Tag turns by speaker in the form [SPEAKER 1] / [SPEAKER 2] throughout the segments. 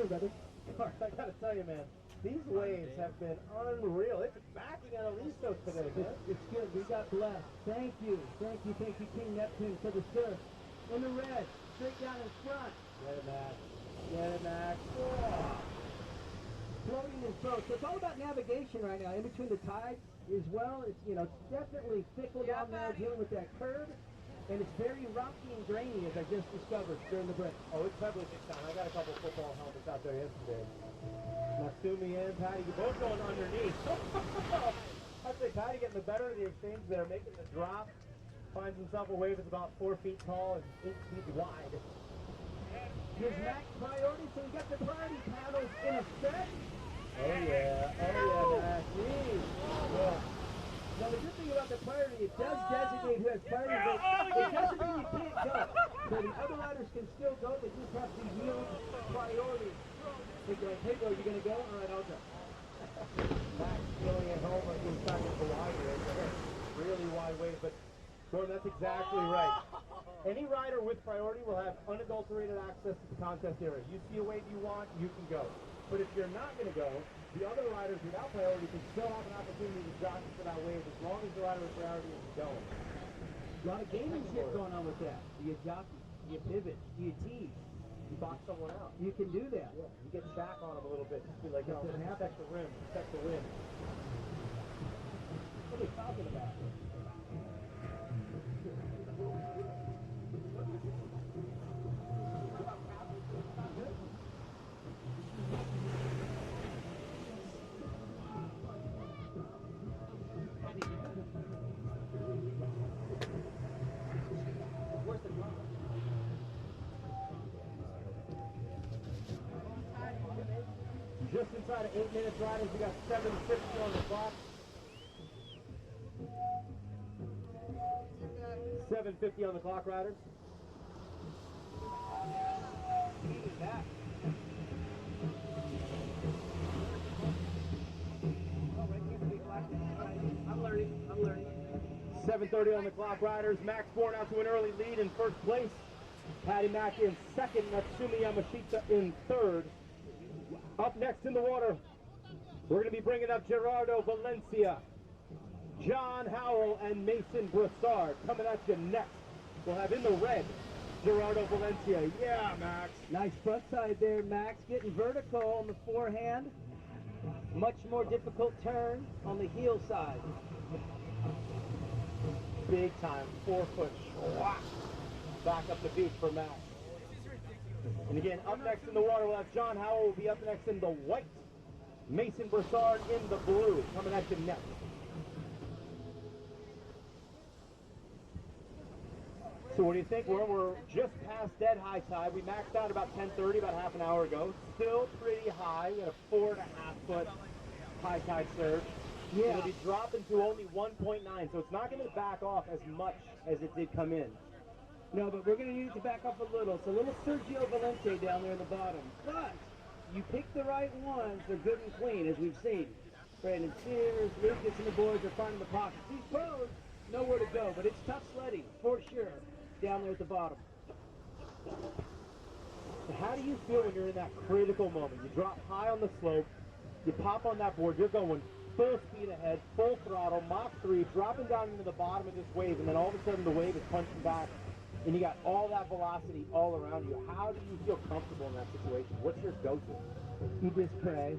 [SPEAKER 1] morning, brother.
[SPEAKER 2] I gotta tell you, man, these waves have been unreal. It's backing at Aliso today, man.
[SPEAKER 1] It's good. We got blessed. Thank you, King Neptune, for the surf. In the red, straight down in front.
[SPEAKER 2] Get it, Max. Get it, Max.
[SPEAKER 1] Floating his boat. So it's all about navigation right now, in between the tides as well. It's, you know, it's definitely fickle down there, dealing with that curve. And it's very rocky and grainy, as I just discovered during the break.
[SPEAKER 2] Oh, it's heavily kicked down. I got a couple of football helmets out there yesterday. Natsumi and Paddy, you're both going underneath. I'd say Paddy getting the better of the exchange there, making the drop. Finds himself a wave that's about 4 feet tall and 8 feet wide.
[SPEAKER 1] Gives Max priority, so we got the priority paddles in effect.
[SPEAKER 2] Oh yeah, Max.
[SPEAKER 1] Yeah. Now the good thing about the priority, it does designate who has priority, but it doesn't mean you can't go. So the other riders can still go, they just have to yield priority. Hey, go, you gonna go? All right, I'll go.
[SPEAKER 2] Max feeling at home like he's back in Hawaii right there. Really wide wave, but Gordon, that's exactly right. Any rider with priority will have unadulterated access to the contest area. You see a wave you want, you can go. But if you're not going to go, the other riders without priority can still have an opportunity to jockey for that wave as long as the rider with priority is going.
[SPEAKER 1] A lot of gamesmanship going on with that. Do you jockey? Do you pivot? Do you tease?
[SPEAKER 2] You box someone out.
[SPEAKER 1] You can do that.
[SPEAKER 2] Yeah, you get back on them a little bit. Just be like, no, protect the rim, protect the rim.
[SPEAKER 1] What are they talking about?
[SPEAKER 2] Just inside of 8 minutes riders, we got 7:50 on the clock. 7:50 on the clock, riders.
[SPEAKER 1] I'm learning.
[SPEAKER 2] 7:30 on the clock, riders. Max Bourne out to an early lead in first place. Paddy Mack in second. Natsumi Yamashita in third. Up next in the water, we're going to be bringing up Gerardo Valencia, John Howell, and Mason Broussard coming at you next. We'll have in the red, Gerardo Valencia. Yeah, Max.
[SPEAKER 1] Nice front side there, Max. Getting vertical on the forehand. Much more difficult turn on the heel side.
[SPEAKER 2] Big time, 4-foot schwap. Back up the beach for Max. And again, up next in the water, we'll have John Howell will be up next in the white. Mason Broussard in the blue, coming at you next. So what do you think? We're just past dead high tide. We maxed out about 10:30, about half an hour ago. Still pretty high. We got a 4.5-foot high tide surge.
[SPEAKER 1] Yeah.
[SPEAKER 2] It'll be dropping to only 1.9, so it's not going to back off as much as it did come in.
[SPEAKER 1] No, but we're going to need it to back up a little. So a little Sergio Valente down there in the bottom. But you pick the right ones, they're good and clean, as we've seen. Brandon Sears, Lucas, and the boys are finding the pockets. These pros know where to go, but it's tough sledding, for sure, down there at the bottom.
[SPEAKER 2] How do you feel when you're in that critical moment? You drop high on the slope, you pop on that board, you're going full speed ahead, full throttle, Mach 3, dropping down into the bottom of this wave, and then all of a sudden the wave is punching back, and you got all that velocity all around you. How do you feel comfortable in that situation? What's your go-to?
[SPEAKER 1] You just pray.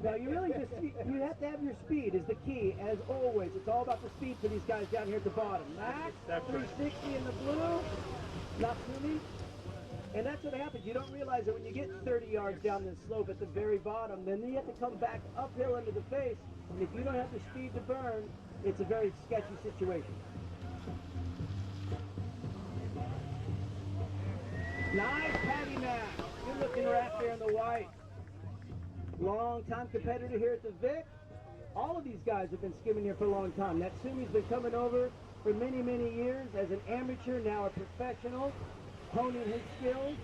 [SPEAKER 1] No, you really just, you have to have your speed is the key, as always. It's all about the speed for these guys down here at the bottom. Max, 360 in the blue, Natsumi. And that's what happens. You don't realize that when you get 30 yards down this slope at the very bottom, then you have to come back uphill into the face. And if you don't have the speed to burn, it's a very sketchy situation. Nice, Paddy Mack. Good looking rat there in the white. Long-time competitor here at the Vic. All of these guys have been skimming here for a long time. Natsumi's been coming over for many, many years as an amateur, now a professional, honing his skills.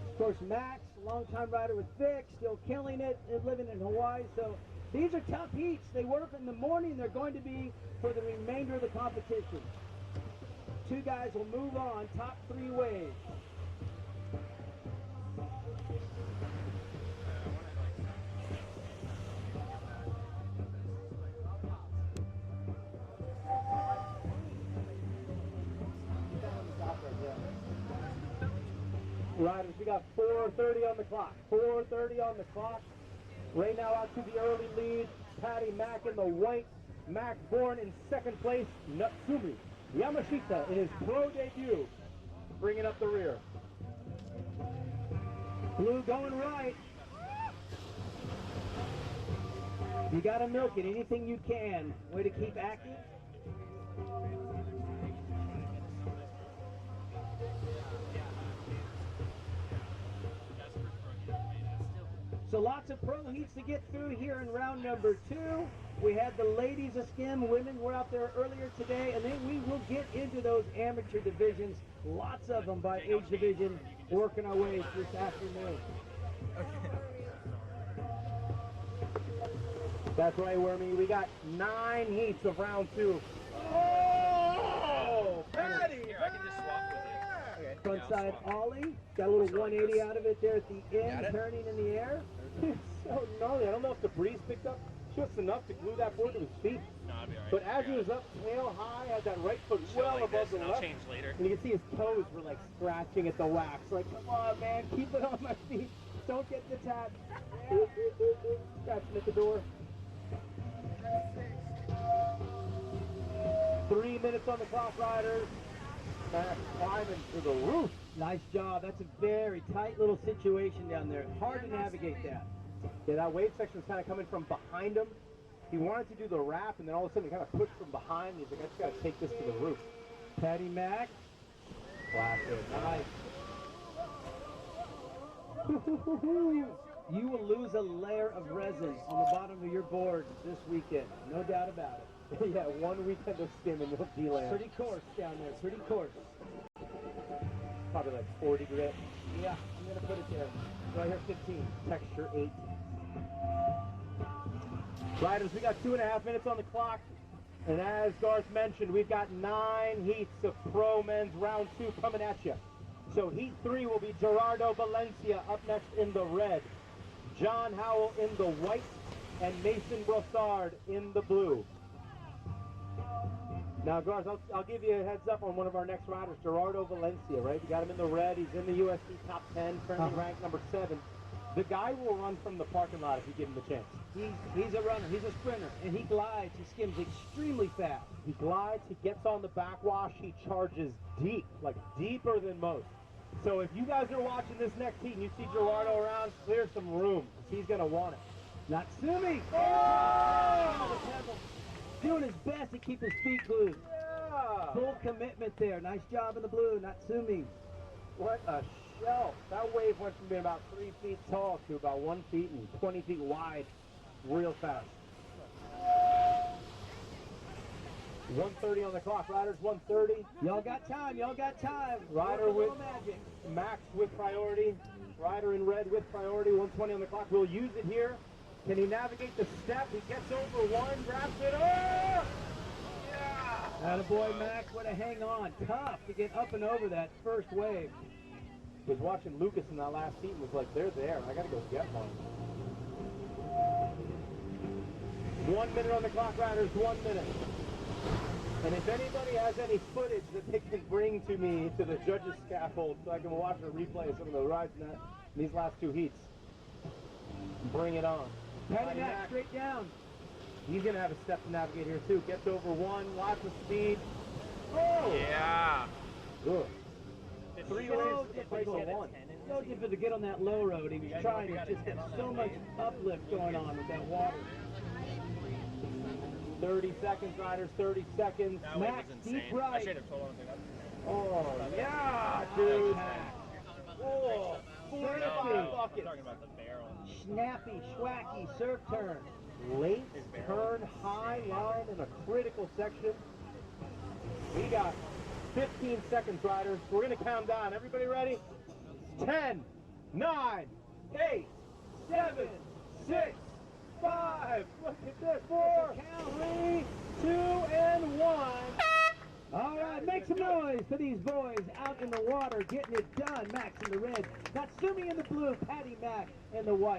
[SPEAKER 1] Of course, Max, longtime rider with Vic, still killing it, living in Hawaii. So these are tough heats. They work in the morning. They're going to be for the remainder of the competition. Two guys will move on, top 3 waves.
[SPEAKER 2] Riders, we got 4:30 on the clock. 4:30 on the clock. Right now out to the early lead, Paddy Mack in the white. Maxwell Bourne in second place. Natsumi Yamashita in his pro debut, bringing up the rear.
[SPEAKER 1] Blue going right. You got to milk it anything you can. Way to keep active. So lots of pro heats to get through here in round number 2. We had the ladies of skim, women were out there earlier today, and then we will get into those amateur divisions. Lots of them by age division, working our way this afternoon.
[SPEAKER 2] That's right, Wormy. We got 9 heats of round 2. Oh, Paddy!
[SPEAKER 3] Here, I can just swap with you. Okay.
[SPEAKER 1] Front
[SPEAKER 3] Yeah,
[SPEAKER 1] side
[SPEAKER 3] I'll swap.
[SPEAKER 1] ollie, got a little 180 out of it there at the
[SPEAKER 3] Got
[SPEAKER 1] end,
[SPEAKER 3] it?
[SPEAKER 1] turning in the air.
[SPEAKER 2] It's so gnarly. I don't know if the breeze picked up just enough to glue that board to his feet.
[SPEAKER 3] No, I'll be alright.
[SPEAKER 2] But as he was up tail high, had that right foot
[SPEAKER 3] Go
[SPEAKER 2] well
[SPEAKER 3] like
[SPEAKER 2] above
[SPEAKER 3] this,
[SPEAKER 2] the
[SPEAKER 3] and I'll
[SPEAKER 2] left.
[SPEAKER 3] change later.
[SPEAKER 2] And you can see his toes were like scratching at the wax. Like, come on, man, keep it on my feet. Don't get the tap. Scratching at the door. 3 minutes on the clock, riders. Max climbing to the roof.
[SPEAKER 1] Nice job. That's a very tight little situation down there. Hard to navigate that.
[SPEAKER 2] Yeah, that wave section was kind of coming from behind him. He wanted to do the wrap, and then all of a sudden he kind of pushed from behind. He's like, I just got to take this to the roof.
[SPEAKER 1] Paddy Mack.
[SPEAKER 2] Classic.
[SPEAKER 1] Nice. You will lose a layer of resin on the bottom of your board this weekend. No doubt about it.
[SPEAKER 2] Yeah, 1 weekend of skim and you'll D-land.
[SPEAKER 1] Pretty coarse down there. Pretty coarse.
[SPEAKER 2] Probably like 40 grit.
[SPEAKER 1] Yeah, I'm going to put it there.
[SPEAKER 2] Right here, 15. Texture 8. Riders, we got 2.5 minutes on the clock. And as Garth mentioned, we've got 9 heats of pro men's round 2 coming at you. So heat 3 will be Gerardo Valencia up next in the red, John Howell in the white, and Mason Brossard in the blue. Now, Garth, I'll give you a heads up on one of our next riders, Gerardo Valencia, right? We got him in the red. He's in the UFC top 10, currently ranked number 7. The guy will run from the parking lot if you give him the chance.
[SPEAKER 1] He's a runner. He's a sprinter. And he glides. He skims extremely fast.
[SPEAKER 2] He glides, he gets on the backwash, he charges deep, like deeper than most. So if you guys are watching this next heat and you see Gerardo around, clear some room, because he's going to want it.
[SPEAKER 1] Natsumi!
[SPEAKER 2] Oh!
[SPEAKER 1] Doing his best to keep his feet glued.
[SPEAKER 2] Yeah!
[SPEAKER 1] Full commitment there. Nice job in the blue, Natsumi.
[SPEAKER 2] What a shelf. That wave went from being about 3 feet tall to about 1 feet and 20 feet wide real fast. 1:30 on the clock, riders, 1:30.
[SPEAKER 1] Y'all got time. Y'all got time.
[SPEAKER 2] Rider
[SPEAKER 1] Work a
[SPEAKER 2] with
[SPEAKER 1] little magic.
[SPEAKER 2] Max with priority. Rider in red with priority, 120 on the clock. We'll use it here. Can he navigate the step? He gets over one, grabs it. Oh! Yeah!
[SPEAKER 1] Attaboy, Max. Way to hang on. Tough to get up and over that first wave.
[SPEAKER 2] Was watching Lucas in that last heat and was like, they're there. I got to go get one. 1 minute on the clock, riders, 1 minute. And if anybody has any footage that they can bring to me to the judges' scaffold so I can watch a replay of some of the rides in these last 2 heats, bring it on.
[SPEAKER 1] Paddy Mack straight down.
[SPEAKER 2] He's going to have a step to navigate here too. Gets over one, lots of speed. Oh!
[SPEAKER 3] Yeah.
[SPEAKER 2] Good.
[SPEAKER 3] 3
[SPEAKER 1] so
[SPEAKER 3] lanes to the place
[SPEAKER 1] difficult.
[SPEAKER 3] of 1.
[SPEAKER 1] So difficult to get on that low road. He was trying to just get so much uplift going on with that water.
[SPEAKER 2] 30 seconds, riders, 30 seconds.
[SPEAKER 3] That wave
[SPEAKER 1] Max,
[SPEAKER 3] was
[SPEAKER 1] deep
[SPEAKER 3] insane.
[SPEAKER 1] right.
[SPEAKER 3] I should have told him to do that.
[SPEAKER 2] Oh, yeah, dude.
[SPEAKER 1] Max.
[SPEAKER 2] Oh, 45
[SPEAKER 3] No, I'm
[SPEAKER 2] buckets.
[SPEAKER 3] talking about the barrel.
[SPEAKER 1] Snappy, schwacky, surf turn.
[SPEAKER 2] Late turn, high line in a critical section. We got 15 seconds, riders. We're going to count down. Everybody ready? 10, 9, 8, 7, 6, 5. Look at this. 4, 3, 2, and 1.
[SPEAKER 1] All right, make some noise for these boys out in the water, getting it done. Max in the red, Natsumi in the blue, Paddy Mack in the white.